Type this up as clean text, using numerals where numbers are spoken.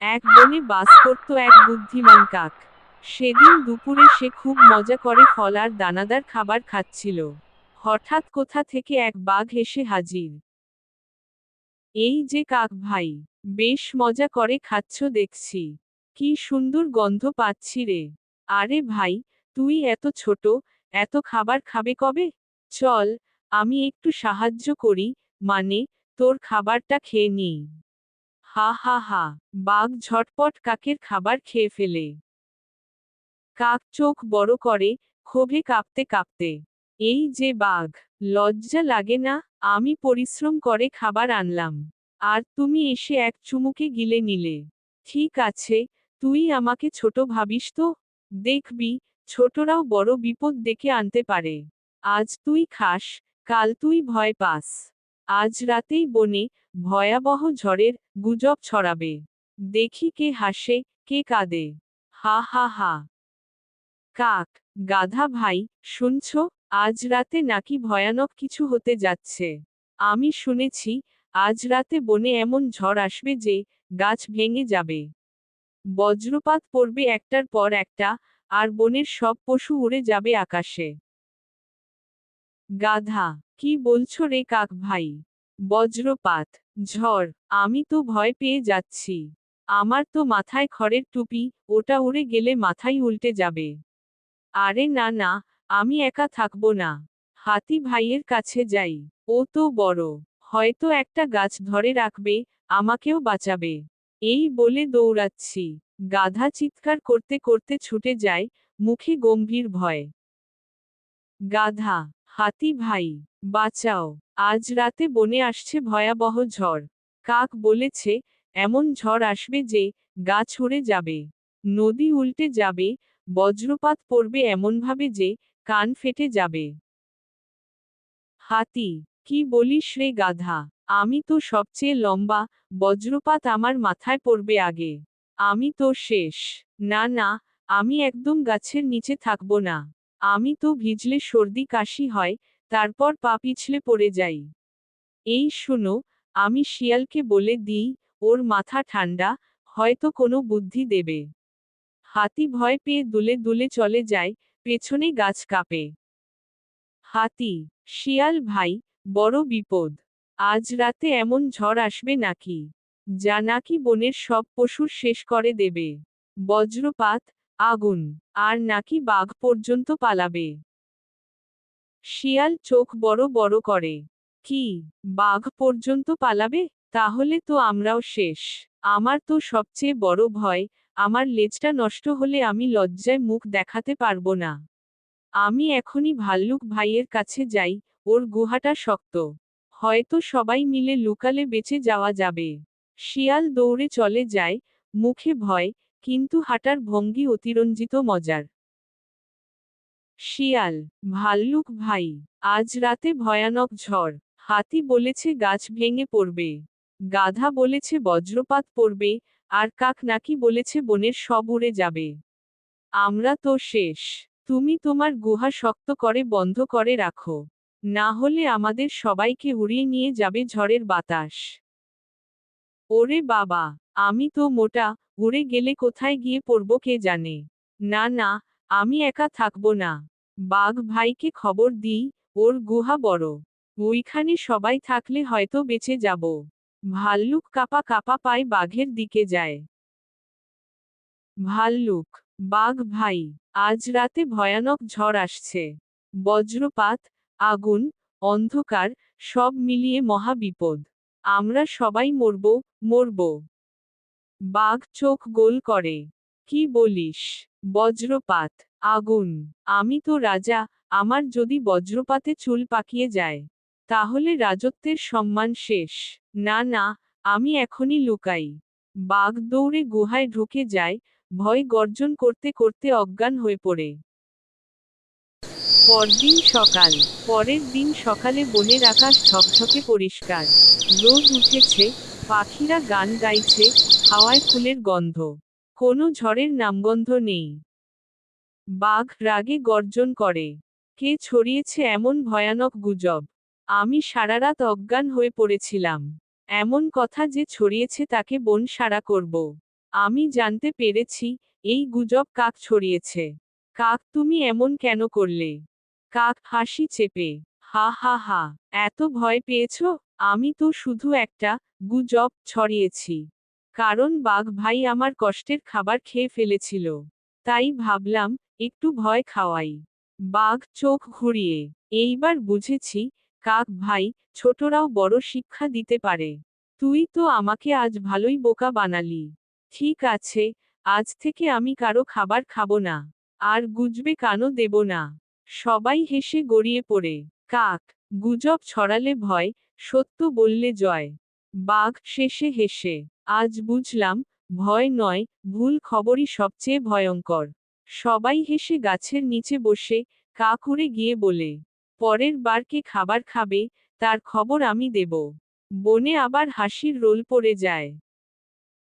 এক বনে বাস করত এক বুদ্ধিমান কাক। সেদিন দুপুরে সে খুব মজা করে ফল আর দানাদার খাবার খাচ্ছিল। হঠাৎ কোথা থেকে এক বাঘ এসে হাজির। এই যে কাক ভাই, বেশ মজা করে খাচ্ছ দেখছি। কি সুন্দর গন্ধ পাচ্ছি রে। আরে ভাই, তুই এত ছোট, এত খাবার খাবে কবে? চল, আমি একটু সাহায্য করি, মানে, তোর খাবারটা খেয়ে নিই। হা হা হা। বাঘ ঝটপট কাকের খাবার খেয়ে ফেলে। কাক চোখ বড় করে, ক্ষোভে কাঁপতে কাঁপতে। এই যে বাঘ, লজ্জা লাগে না? আমি পরিশ্রম করে খাবার আনলাম, আর তুমি এসে এক চুমুকে গিলে নিলে। ঠিক আছে, তুই আমাকে ছোট ভাবিস তো? দেখবি, ছোটরাও বড় বিপদ ডেকে আনতে পারে। আজ তুই খাস, কাল তুই ভয় পাস। আজ রাতেই বনে ভয়াবহ ঝড়ের গুজব ছড়াবে। দেখি কে হাসে, কে কাঁদে। হা হা হা। কাক, গাধা ভাই, শুনছ? আজ রাতে নাকি ভয়ানক কিছু হতে যাচ্ছে। আমি শুনেছি, আজ রাতে বনে এমন ঝড় আসবে যে গাছ ভেঙে যাবে। বজ্রপাত পড়বে একটার পর একটা, আর বনের সব পশু উড়ে যাবে আকাশে। গাধা, কি বলছো রে কাক ভাই? বজ্রপাত, ঝড়, আমি তো ভয় পেয়ে যাচ্ছি। আমার তো মাথায় খড়ের টুপি, ওটা উড়ে গেলে মাথাই উল্টে যাবে। আরে না না, আমি একা থাকবো না। হাতি ভাইয়ের কাছে যাই। ও তো বড়, হয়তো একটা গাছ ধরে রাখবে, আমাকেও বাঁচাবে। এই বলে দৌড়াচ্ছি। গাধা চিৎকার করতে করতে ছুটে যায়, মুখে গম্ভীর ভয়। গাধা, হাতি ভাই, বাঁচাও। আজ রাতে বনে আসছে ভয়াবহ ঝড়। কাক বলেছে, এমন ঝড় আসবে যে গাছ উড়ে যাবে, নদী উল্টে যাবে, বজ্রপাত পড়বে এমনভাবে যে কান ফেটে যাবে। হাতি, কি বলিস রে গাধা? আমি তো সবচেয়ে লম্বা, বজ্রপাত আমার মাথায় পড়বে আগে। আমি তো শেষ। না না, আমি একদম গাছের নিচে থাকবো না। আমি তো ভিজলে সর্দি কাশি হয়, তারপর পা পিছলে পড়ে যাই। এই শুনো, আমি শিয়ালকে বলে দিই, ওর মাথা ঠান্ডা, হয়তো কোনো বুদ্ধি দেবে। হাতি ভয় পেয়ে দুলে দুলে চলে যায়, পেছনে গাছ কাঁপে। হাতি, শিয়াল ভাই, বড় বিপদ। আজ রাতে এমন ঝড় আসবে নাকি, যা নাকি বনের সব পশুর শেষ করে দেবে। বজ্রপাত, আগুন, আর নাকি বাঘ পর্যন্ত পালাবে। শিয়াল চোখ বড় বড় করে। কি, বাঘ পর্যন্ত পালাবে? তাহলে তো আমরাও শেষ। আমার তো সবচেয়ে বড় ভয়, আমার লেজটা নষ্ট হলে আমি লজ্জায় মুখ দেখাতে পারবো না। আমি এখনই ভাল্লুক ভাইয়ের কাছে যাই, ওর গুহাটা শক্ত। হয়তো সবাই মিলে লুকালে বেঁচে যাওয়া যাবে। শিয়াল দৌড়ে চলে যায়, মুখে ভয়, কিন্তু হাঁটার ভঙ্গি অতিরঞ্জিত মজার। শিয়াল, ভাল্লুক ভাই, আজ রাতে ভয়ানক ঝড়। হাতি বলেছে গাছ ভেঙে পড়বে। গাধা বলেছে বজ্রপাত পড়বে, আর কাক নাকি বলেছে বনের সব উড়ে যাবে। আমরা তো শেষ। তুমি তোমার গুহা শক্ত করে বন্ধ করে রাখো, না হলে আমাদের সবাইকে উড়িয়ে নিয়ে যাবে ঝড়ের বাতাস। ওরে বাবা, আমি তো মোটা, উড়ে গেলে কোথায় গিয়ে পড়ব কে জানে। না না, আমি একা থাকবো না। বাঘ ভাইকে খবর দিই, ওর গুহা বড়, ওইখানে সবাই থাকলে হয়তো বেঁচে যাব। ভাল্লুক কাপা কাপা পায়ে বাঘের দিকে যায়। ভাল্লুক, বাঘ ভাই, আজ রাতে ভয়ানক ঝড় আসছে। বজ্রপাত, আগুন, অন্ধকার, সব মিলিয়ে মহা বিপদ। আমরা সবাই মরব, মরব। বাঘ চোখ গোল করে। কি বলিস? বজ্রপাত, আগুন, আমি তো রাজা, আমার যদি বজ্রপাতে চুল পাকিয়ে যায়, তাহলে রাজত্বের সম্মান শেষ। না না, আমি এখনই লুকাই। বাঘ দৌড়ে গুহায় ঢুকে যায়, ভয় গর্জন করতে করতে অজ্ঞান হয়ে পড়ে। পরদিন সকাল। পরের দিন সকালে বনের আকাশ ঝকঝকে পরিষ্কার। রোদ উঠেছে, পাখিরা গান গাইছে, হাওয়ায় ফুলের গন্ধ। কোনো ঝড়ের নামগন্ধ নেই। বাঘ রাগে গর্জন করে। কে ছড়িয়েছে এমন ভয়ানক গুজব? আমি সারারাত অজ্ঞান হয়ে পড়েছিলাম। এমন কথা যে ছড়িয়েছে তাকে বন সারা করব। আমি জানতে পেরেছি, এই গুজব কাক ছড়িয়েছে। কাক, তুমি এমন কেন করলে? কাক হাসি চেপে, হা হা হা, এত ভয় পেয়েছো? আমি তো শুধু একটা গুজব ছড়িয়েছি। কারণ বাঘ ভাই আমার কষ্টের খাবার খেয়ে ফেলেছিল। তাই ভাবলাম, একটু ভয় খাওয়াই। বাঘ চোখ ঘুরিয়ে, এইবার বুঝেছি, কাক ভাই, ছোটরাও বড় শিক্ষা দিতে পারে। তুই তো আমাকে আজ ভালোই বোকা বানালি। ঠিক আছে, আজ থেকে আমি কারো খাবার খাবো না। আর গুজবে কানও দেব না। সবাই হেসে গড়িয়ে পড়ে। কাক, গুজব ছড়ালে ভয়, সত্য বললে জয়। বাঘ শেষে হেসে, আজ বুঝলাম, ভয় নয়, ভুল খবরই সবচেয়ে ভয়ঙ্কর। সবাই হেসে গাছের নিচে বসে, কাক উড়ে গিয়ে বলে, পরের বার কে খাবার খাবে, তার খবর আমি দেব। বনে আবার হাসির রোল পড়ে যায়।